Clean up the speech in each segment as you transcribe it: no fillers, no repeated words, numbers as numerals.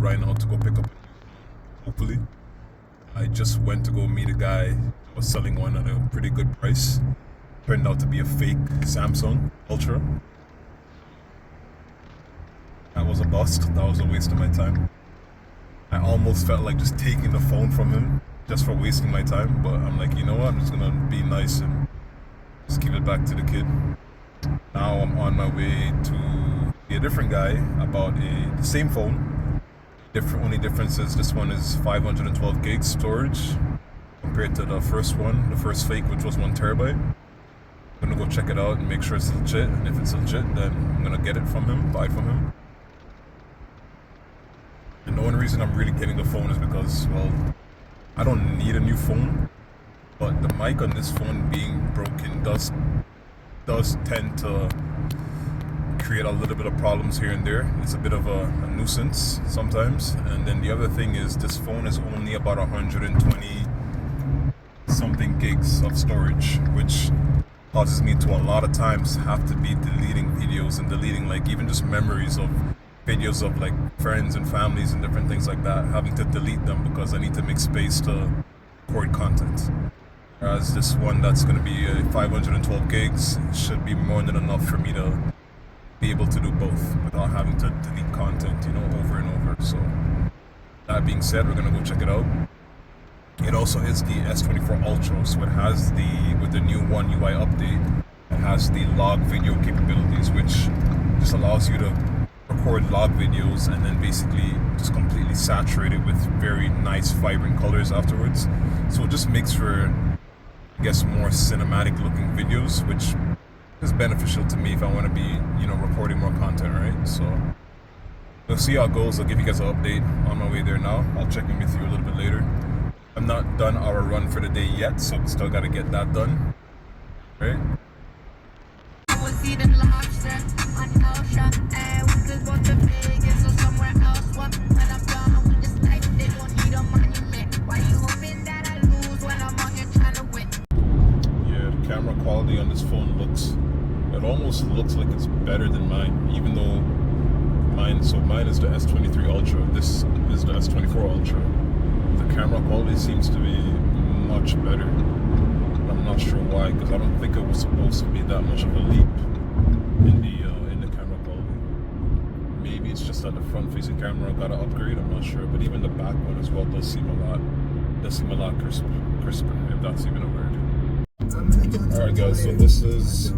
right now to go pick up. Hopefully, I just went to go meet a guy who was selling one at a pretty good price. Turned out to be a fake Samsung Ultra. That was a bust. That was a waste of my time. I almost felt like just taking the phone from him just for wasting my time, but I'm like, you know what? I'm just gonna be nice and just give it back to the kid. Now I'm on my way to a different guy about the same phone. Only difference is this one is 512 gigs storage compared to the first one, the first fake, which was 1 terabyte. I'm gonna go check it out and make sure it's legit. And if it's legit, then I'm gonna get it from him, buy from him. And the only reason I'm really getting the phone is because, well, I don't need a new phone, but the mic on this phone being broken does tend to create a little bit of problems here and there. It's a bit of a nuisance sometimes. And then the other thing is this phone is only about 120 something gigs of storage, which causes me to a lot of times have to be deleting videos and deleting like even just memories of videos of like friends and families and different things like that, having to delete them because I need to make space to record content. Whereas this one that's going to be 512 gigs should be more than enough for me to be able to do both without having to delete content, you know, over and over. So that being said, we're going to go check it out. It also is the S24 Ultra, so it has with the new One UI update, it has the log video capabilities, which just allows you to record log videos and then basically just completely saturate it with very nice vibrant colors afterwards. So it just makes for, I guess, more cinematic looking videos, which is beneficial to me if I want to be, you know, recording more content, right? So we'll see how it goes. I'll give you guys an update on my way there now. I'll check in with you a little bit later. I'm not done our run for the day yet, so still got to get that done, right? Yeah, the camera quality on this phone it almost looks like it's better than mine, even though mine is the S23 Ultra, this is the S24 Ultra. The camera quality seems to be much better. I'm not sure why, because I don't think it was supposed to be that much of a leap in the camera quality. Maybe it's just that the front-facing camera got an upgrade. I'm not sure, but even the back one as well does seem a lot crisper, if that's even a word. All right, guys. So this is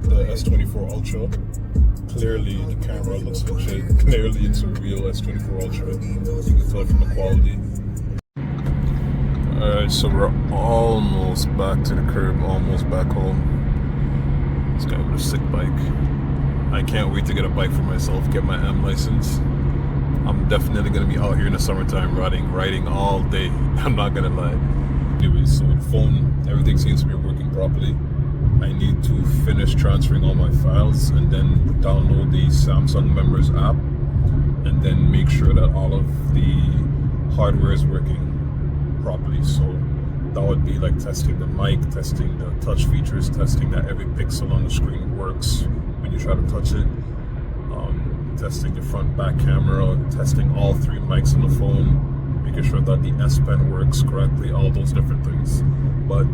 the S24 Ultra. Clearly, the camera looks legit. Clearly, it's a real S24 Ultra. You can tell from the quality. Alright, so we're almost back to the curb, almost back home. This guy with a sick bike. I can't wait to get a bike for myself, get my M license. I'm definitely going to be out here in the summertime riding all day. I'm not going to lie. Anyways, so the phone, everything seems to be working properly. I need to finish transferring all my files and then download the Samsung Members app and then make sure that all of the hardware is working properly. So that would be like testing the mic, testing the touch features, testing that every pixel on the screen works when you try to touch it, testing the front back camera, testing all 3 mics on the phone, making sure that the S Pen works correctly, all those different things. But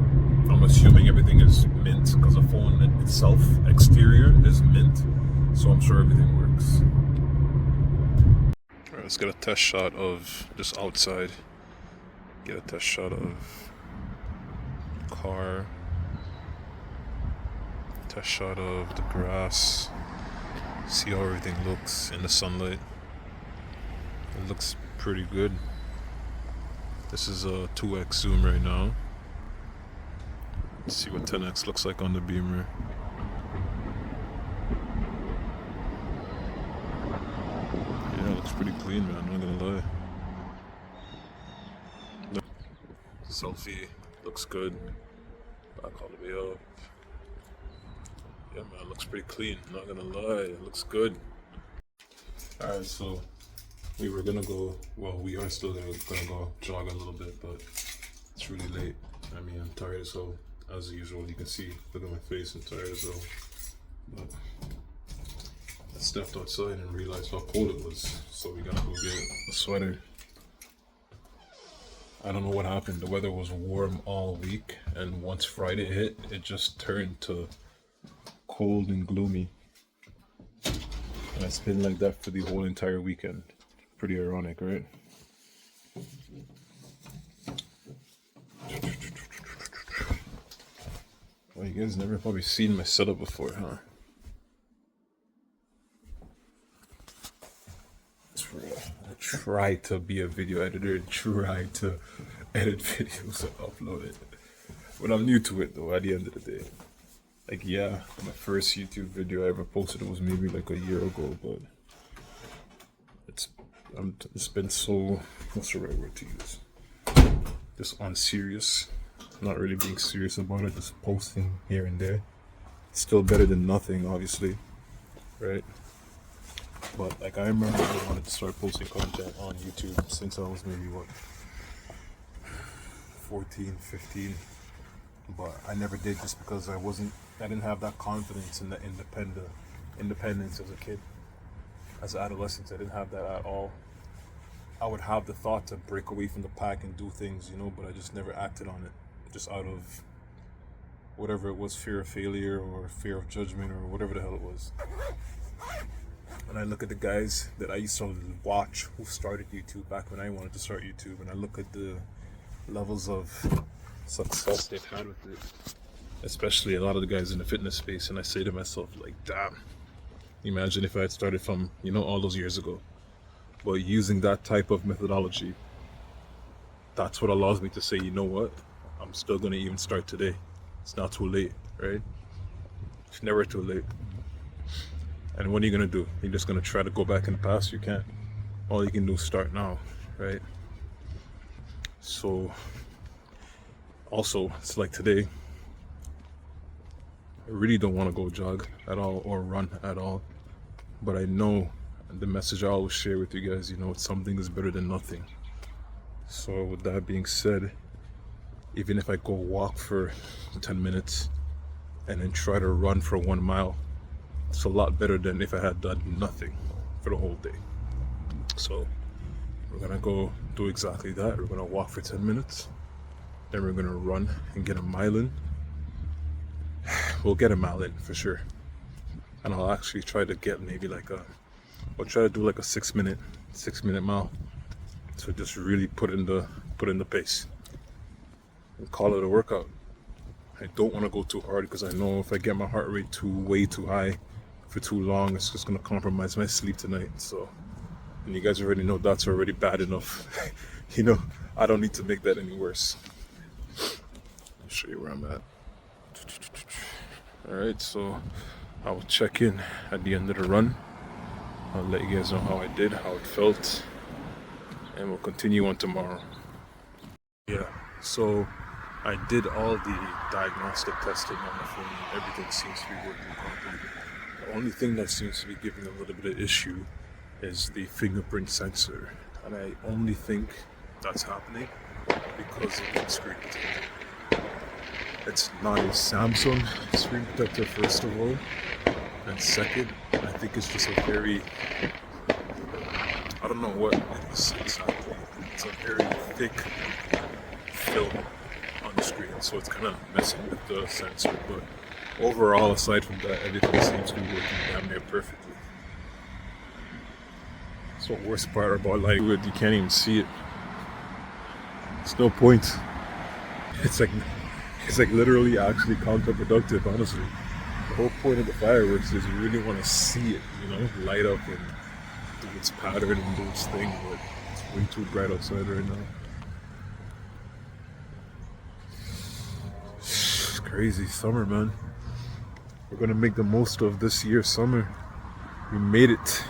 I'm assuming everything is mint because the phone itself, exterior, is mint, so I'm sure everything works. Alright, let's get a test shot of just outside. Get a test shot of car, test shot of the grass, see how everything looks in the sunlight. It looks pretty good. This is a 2x zoom right now. Let's see what 10x looks like on the Beamer. Yeah, it looks pretty clean, man, I'm not gonna lie. Selfie looks good. Back all the way up. Yeah, man, looks pretty clean. Not gonna lie, it looks good. Alright, so we were gonna go. Well, we are still gonna go jog a little bit, but it's really late. I mean, I'm tired as hell. As usual, you can see. Look at my face. I'm tired as hell. But Stepped outside and realized how cold it was, so we gotta go get a sweater. I don't know what happened. The weather was warm all week, and once Friday hit, it just turned to cold and gloomy. And it's been like that for the whole entire weekend. Pretty ironic, right? Well, you guys never probably seen my setup before, huh? I try to be a video editor and try to edit videos and upload it. But I'm new to it though, at the end of the day. Like, yeah, my first YouTube video I ever posted was maybe like a year ago, but it's been so, what's the right word to use? Just unserious. Not really being serious about it, just posting here and there. It's still better than nothing, obviously, right? But like, I remember I wanted to start posting content on YouTube since I was maybe what, 14, 15. But I never did, just because I didn't have that confidence in the independence as a kid. As an adolescent, I didn't have that at all. I would have the thought to break away from the pack and do things, you know, but I just never acted on it. Just out of whatever it was, fear of failure or fear of judgment or whatever the hell it was. And I look at the guys that I used to watch who started YouTube back when I wanted to start YouTube, and I look at the levels of success they've had with it, especially a lot of the guys in the fitness space, and I say to myself, like, damn, imagine if I had started from, you know, all those years ago. But using that type of methodology, that's what allows me to say, you know what, I'm still going to even start today. It's not too late, right? It's never too late. And what are you going to do? You're just going to try to go back in the past? You can't. All you can do is start now, right? So, also, it's like today, I really don't want to go jog at all or run at all. But I know the message I always share with you guys, you know, something is better than nothing. So with that being said, even if I go walk for 10 minutes and then try to run for 1 mile, it's a lot better than if I had done nothing for the whole day. So we're gonna go do exactly that. We're gonna walk for 10 minutes, then we're gonna run and get a mile in. We'll get a mile in for sure. And I'll actually try to get maybe like I'll try to do like a 6 minute mile. So just really put in the pace and call it a workout. I don't want to go too hard, because I know if I get my heart rate way too high for too long, it's just going to compromise my sleep tonight. So, and you guys already know that's already bad enough. You know, I don't need to make that any worse. I'll show you where I'm at. Alright, so I will check in at the end of the run. I'll let you guys know how I did, how it felt, and we'll continue on tomorrow. Yeah, so I did all the diagnostic testing on the phone. Everything seems to be working properly. The only thing that seems to be giving a little bit of issue is the fingerprint sensor. And I only think that's happening because of the screen protector. It's not a Samsung screen protector, first of all. And second, I think it's just a very, I don't know what it is exactly. It's a very thick film on the screen, so it's kind of messing with the sensor. But overall, aside from that, everything seems to be working damn near perfectly. That's the worst part about light. You can't even see it. It's no point. It's like literally actually counterproductive, honestly. The whole point of the fireworks is you really want to see it, you know, light up and do its pattern and do its thing, but it's way too bright outside right now. It's crazy. Summer, man. We're gonna make the most of this year's summer. We made it.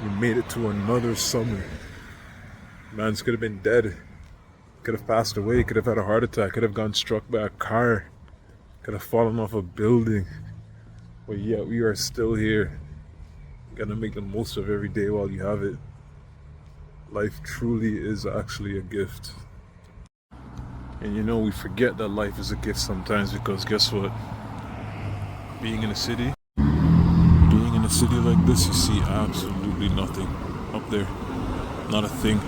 We made it to another summer. Man's could have been dead. Could have passed away. Could have had a heart attack. Could have gotten struck by a car. Could have fallen off a building. But yet we are still here. Gotta make the most of every day while you have it. Life truly is actually a gift. And you know, we forget that life is a gift sometimes, because guess what? Being in a city city like this, you see absolutely nothing up there. Not a thing.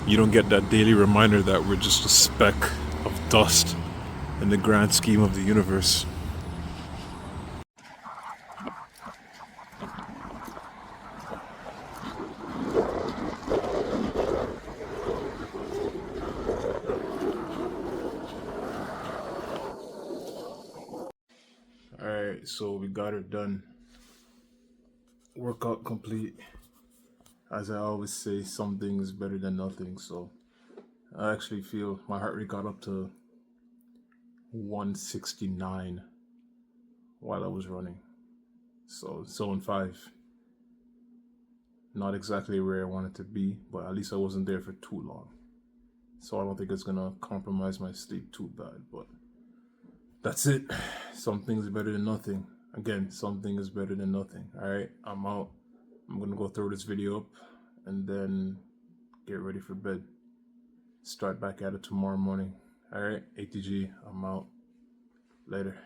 You don't get that daily reminder that we're just a speck of dust in the grand scheme of the universe. Alright, so we got it done. Workout complete. As I always say, something is better than nothing. So I actually feel my heart rate got up to 169 while I was running. So zone 5. Not exactly where I wanted to be, but at least I wasn't there for too long. So I don't think it's gonna compromise my sleep too bad, but that's it. Something's better than nothing. Again, something is better than nothing. Alright, I'm out. I'm gonna go throw this video up and then get ready for bed. Start back at it tomorrow morning. Alright, ATG, I'm out. Later.